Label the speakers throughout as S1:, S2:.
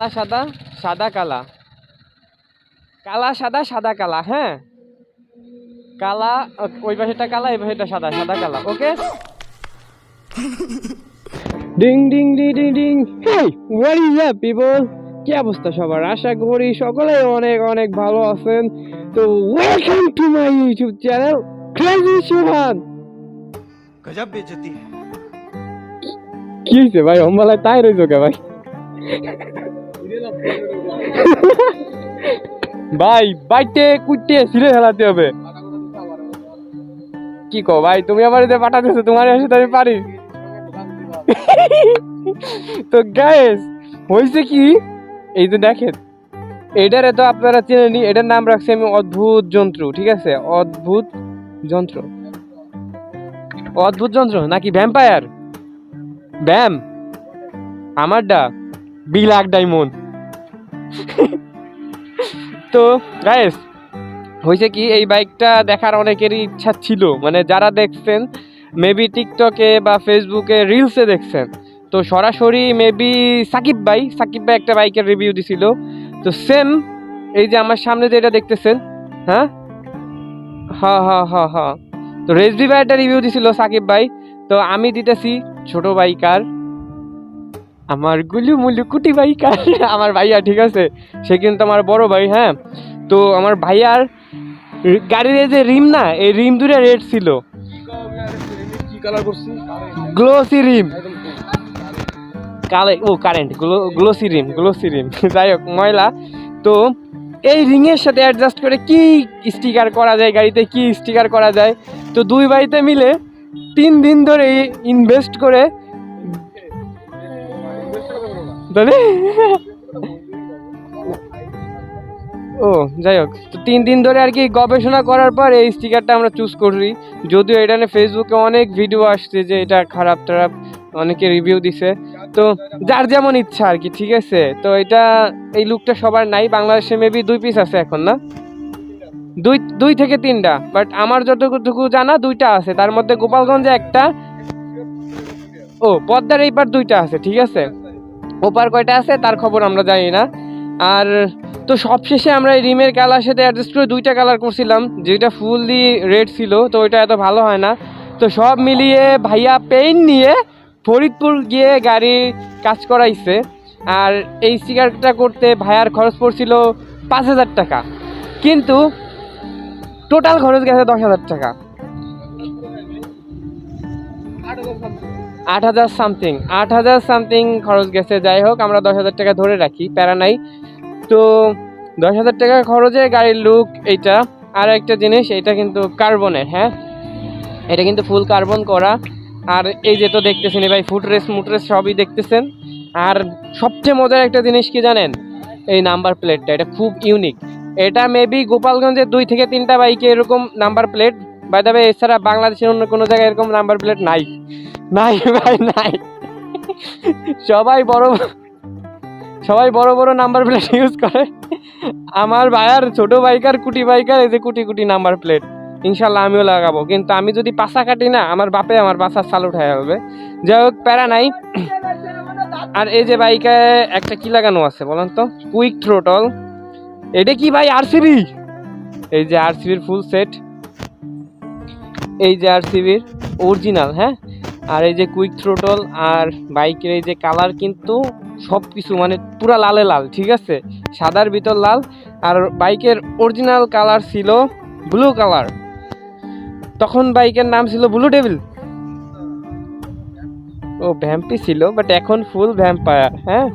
S1: কালা সাদা, সাদা কালা, কালা সাদা, সাদা কালা। হ্যাঁ, কালা, ওই পাশেটা কালা, এই পাশেটা সাদা, সাদা কালা। Okay. Ding ding ding ding ding. Hey, what is up people? কি অবস্থা সবার? আশা করি সকলে অনেক অনেক ভালো আছেন। তো welcome to my YouTube channel crazy সুহান।
S2: गजब बेइज्जती है।
S1: কি হয়েছে ভাই? অম্বালায় তাই রইছো কে ভাই? ভাই বাইটে কুটে ছিঁড়ে ফেলাতে হবে। কি কো ভাই, তুমি আমার এতে পাঠা দিছো, তোমার সাথে আমি পারি। তো গাইস, হয়েছে কি, এই যে দেখেন, এটারে তো আপনারা চেনেনি, এটার নাম রাখছি আমি অদ্ভুত যন্ত্র। ঠিক আছে, অদ্ভুত যন্ত্র। অদ্ভুত যন্ত্র নাকি ভ্যাম্পায়ার? ব্যাম আমারটা ব্ল্যাক ডায়মন্ড। তো গাইস, হয়েছে কি, এই বাইকটা দেখার অনেকেরই ইচ্ছা ছিল, মানে যারা দেখছেন মেবি টিকটকে বা ফেসবুকে রিলসে দেখছেন। তো সরাসরি মেবি সাকিব ভাই একটা বাইকের রিভিউ দিছিল। তো সেম এই যে আমার সামনে যেটা দেখতেছেন, হ্যাঁ হ্যাঁ হ্যাঁ হ্যাঁ হ্যাঁ, তো রেসবি ভাই একটা রিভিউ দিছিল সাকিব ভাই। তো আমি দিতেছি ছোট বাইকার, আমার গুলু মুলু কুটি বাইকার, আমার ভাইয়া। ঠিক আছে, সে কিন্তু আমার বড় ভাই। হ্যাঁ, তো আমার ভাইয়ার গাড়ির এই যে রিম না, এই রিম দুটো রেড ছিল,
S2: কি কালার করছি?
S1: গ্লোসি রিম, কালে ও কারেন্ট গ্লোসি রিম, গ্লোসি রিম। যাই হোক, ময়লা। তো এই রিংয়ের সাথে অ্যাডজাস্ট করে কি স্টিকার করা যায় গাড়িতে, কি স্টিকার করা যায়, তো দুই ভাইতে মিলে 3 দিন ধরে ইনভেস্ট করে ও যাই হোক, তো 3 দিন ধরে আর কি গবেষণা করার পর এই স্টিকারটা আমরা চুজ করি। যদিও এটা নিয়ে ফেসবুকে অনেক ভিডিও আসছে যে এটা খারাপ টারাপ, অনেকে রিভিউ দিছে। তো যার যেমন ইচ্ছা আর কি। ঠিক আছে, তো এটা এই লুকটা সবার নাই, বাংলাদেশে মেবি 2 পিস আছে এখন, না দুই থেকে 3টা, বাট আমার যতটুকু জানা 2টা আছে, তার মধ্যে গোপালগঞ্জে একটা, ও পদ্মার এইবার 2টা আছে। ঠিক আছে, ওপার কয়টা আছে তার খবর আমরা জানি না। আর তো সবশেষে আমরা এই রিমের কালার সাথে অ্যাডজাস্ট করে 2টা কালার করছিলাম, যেটা ফুললি রেড ছিল, তো ওইটা এত ভালো হয় না। তো সব মিলিয়ে ভাইয়া পেইন্ট নিয়ে ফরিদপুর গিয়ে গাড়ির কাজ করাইছে। আর এই স্টিকারটা করতে ভাইয়ার খরচ পড়ছিল 5,000 টাকা, কিন্তু টোটাল খরচ গেছে 10,000 টাকা। 8,000 সামথিং, 8,000 সামথিং খরচ গেছে। যাই হোক, আমরা 10,000 টাকা ধরে রাখি, প্যারা নাই। তো 10,000 টাকা খরচে গাড়ির লুক এইটা। আর একটা জিনিস, এটা কিন্তু কার্বনের। হ্যাঁ, এটা কিন্তু ফুল কার্বন করা। আর এই যে তো দেখতেছেন ভাই, ফুটরেস মুটরেস সবই দেখতেছেন। আর সবচেয়ে মজার একটা জিনিস কি জানেন, এই নাম্বার প্লেটটা, এটা খুব ইউনিক। এটা মেবি গোপালগঞ্জের 2 থেকে 3টা বাইকে এরকম number plate, by the way, এছাড়া বাংলাদেশের অন্য কোনো জায়গায় এরকম নাম্বার প্লেট নাই, নাই ভাই নাই। সবাই বড় বড় নাম্বার প্লেট ইউজ করে। আমার ভাইয়ার ছোট বাইকার, কুটি বাইকার, এই যে কুটি কুটি নাম্বার প্লেট, ইনশাল্লাহ আমিও লাগাবো। কিন্তু আমি যদি পাশা কাটি না, আমার বাপে আমার বাসার চাল উঠাই হবে। যাই হোক, প্যারা নাই। আর এই যে বাইকে একটা কি লাগানো আছে বলেন তো, কুইক থ্রোটল। এটা কি ভাই? আরসিবি। এই যে আরসিবির ফুল সেট, এই যে আরসিবির অরিজিনাল। হ্যাঁ, আর এই যে কুইক থ্রোটল, আর বাইকের এই যে কালার কিন্তু সব কিছু মানে পুরা লালে লাল। ঠিক আছে, সাদার ভিতর লাল। আর বাইকের অরিজিনাল কালার ছিল ব্লু কালার, তখন বাইকের নাম ছিল ব্লু ডেভিল। ও ভ্যাম্পি ছিল, বাট এখন ফুল ভ্যাম্পায়ার। হ্যাঁ,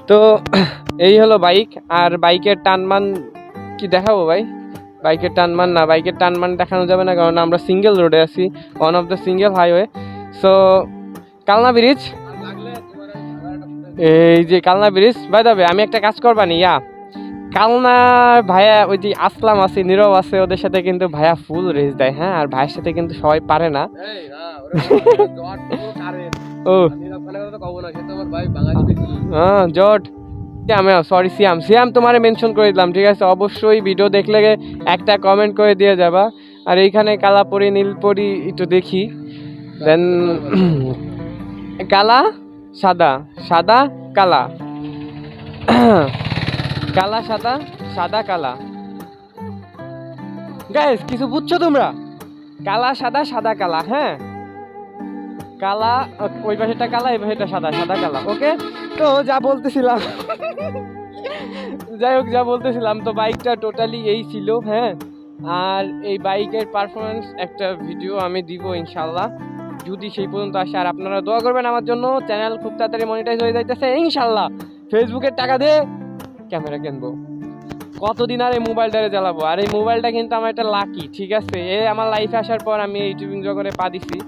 S1: তো এই হলো বাইক। আর বাইকের টানমান কি দেখাবো ভাই? বাইকের টানমান না, বাইকের টানমান দেখানো যাবে না, কারণ আমরা সিঙ্গেল রোডে আছি, one of the single highway. So Kalna bridge, এই যে Kalna bridge. By the way, আমি একটা কাজ করবানি, কালনা ভাইয়া, ওই যে আসলাম আছে, নীরব আছে, ওদের সাথে কিন্তু ভাইয়া ফুল রেস দেয়। হ্যাঁ, আর ভাইয়ের সাথে কিন্তু সবাই পারে না। ও হ্যাঁ, জট। আমি সরি সিয়াম তোমারে মেনশন করে দিলাম। ঠিক আছে, অবশ্যই ভিডিও দেখলে একটা কমেন্ট করে দিয়ে যাবা। আর এইখানে কালাপরি নীলপরি একটু দেখি, দেন কালা সাদা, সাদা কালা, কালা সাদা, সাদা কালা। গাইস কিছু বুঝছো তোমরা? কালা সাদা, সাদা কালা, হ্যাঁ কালা, ওই পাশেটা কালা এই পাশেটা সাদা, সাদা কালা। ওকে, তো যা বলতেছিলাম যাই হোক যা বলতেছিলাম, তো বাইকটা টোটালি এই ছিল, হ্যাঁ। আর এই বাইকের পারফরমেন্স একটা ভিডিও আমি দিব ইনশাল্লাহ, যদি সেই পর্যন্ত আসে। আর আপনারা দোয়া করবেন আমার জন্য, চ্যানেল খুব তাড়াতাড়ি মনিটাইজ হয়ে যাইতেছে ইনশাল্লাহ। ফেসবুকের টাকা দিয়ে ক্যামেরা কিনবো, কতদিন আর এই মোবাইলটারে চালাবো। আর এই মোবাইলটা কিন্তু আমার একটা লাকি, ঠিক আছে। এ আমার লাইফে আসার পর আমি ইউটিউবিং জগতে পা দিছি।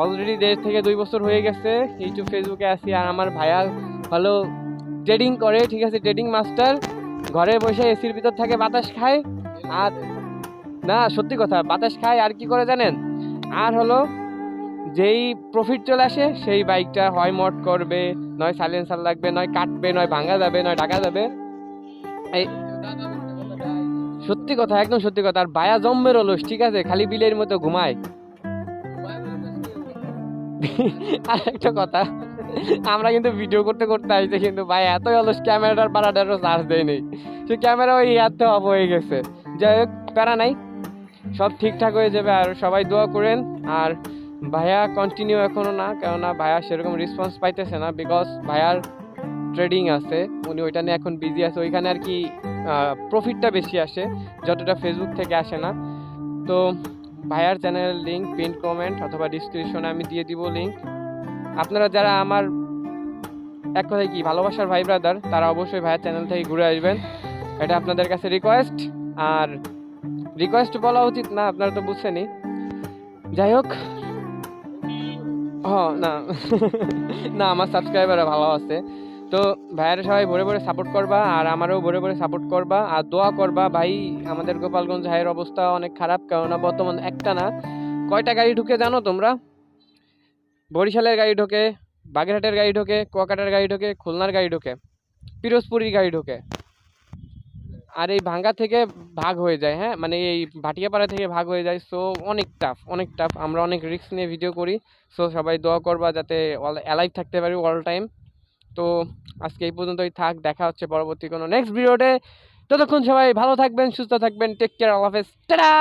S1: অলরেডি 1.5 থেকে 2 বছর হয়ে গেছে ইউটিউব ফেসবুকে আছি। আর আমার ভাইয়া ভালো ট্রেডিং করে, ঠিক আছে, ট্রেডিং মাস্টার। ঘরে বসে এসির ভিতর থাকে, বাতাস খায়। আর না, সত্যি কথা, বাতাস খায় আর কি করে জানেন? আর হলো যেই প্রফিট চলে আসে সেই বাইকটা হয় মড করবে, নয় সাইলেন্সার লাগবে, নয় কাটবে, নয় ভাঙা যাবে, নয় ঢাকা যাবে। এই সত্যি কথা, একদম সত্যি কথা। আর বায়া জম্মের অলস, ঠিক আছে, খালি বিলের মতো ঘুমায়। আর একটা কথা, আমরা কিন্তু ভিডিও করতে করতে আইছে, কিন্তু ভাই এতই অলস, ক্যামেরাটার পাড়াটারও চার্জ দেয় নেই। সে ক্যামেরা ওই হাতে অফ হয়ে গেছে। যাই হোক, প্যারা নাই, সব ঠিকঠাক হয়ে যাবে। আর সবাই দোয়া করেন। আর ভাইয়া কন্টিনিউ এখনো না, কেননা ভাইয়া সেরকম রেসপন্স পাইতেছে না, বিকজ ভাইয়ার ট্রেডিং আছে, উনি ওইটা নিয়ে এখন বিজি আছে। ওইখানে আর কি প্রফিটটা বেশি আসে, যতটা ফেসবুক থেকে আসে না। তো ভাইয়ার চ্যানেলের লিঙ্ক পিন কমেন্ট অথবা ডিসক্রিপশনে আমি দিয়ে দিব লিঙ্ক। আপনারা যারা আমার এক কথায় কি ভালোবাসার ভাই ব্রাদার, তারা অবশ্যই ভাইয়ের চ্যানেল থেকে ঘুরে আসবেন, এটা আপনাদের কাছে রিকোয়েস্ট। আর রিকোয়েস্ট বলা উচিত না, আপনারা তো বুঝছেনই। যাই হোক, না না, আমার সাবস্ক্রাইবাররা ভালো আছে। তো ভাইয়েরা সবাই ভরে ভরে সাপোর্ট করবা, আর আমারও ভরে ভরে সাপোর্ট করবা, আর দোয়া করবা। ভাই আমাদের গোপালগঞ্জ হাইয়ের অবস্থা অনেক খারাপ, কেননা বর্তমান একটা না কয়টা গাড়ি ঢুকে জানো তোমরা? বরিশালের গাড়ি ঢোকে, বাগেরহাটের গাড়ি ঢোকে, কুয়াকাটার গাড়ি ঢোকে, খুলনার গাড়ি ঢোকে, পিরোজপুরের গাড়ি ঢোকে। আর এই ভাঙ্গা থেকে ভাগ হয়ে যায়, হ্যাঁ, মানে এই ভাটিয়াপাড়া থেকে ভাগ হয়ে যায়। সো অনেক টাফ, অনেক টাফ। আমরা অনেক রিস্ক নিয়ে ভিডিও করি। সো সবাই দোয়া করবা যাতে অ্যালাইভ থাকতে পারি অল টাইম। তো আজকে এই পর্যন্তই থাক, দেখা হচ্ছে পরবর্তী কোনো নেক্সট ভিডিওতে। ততক্ষণ সবাই ভালো থাকবেন, সুস্থ থাকবেন, টেক কেয়ার, আল্লাহ হাফেজ, টাটা।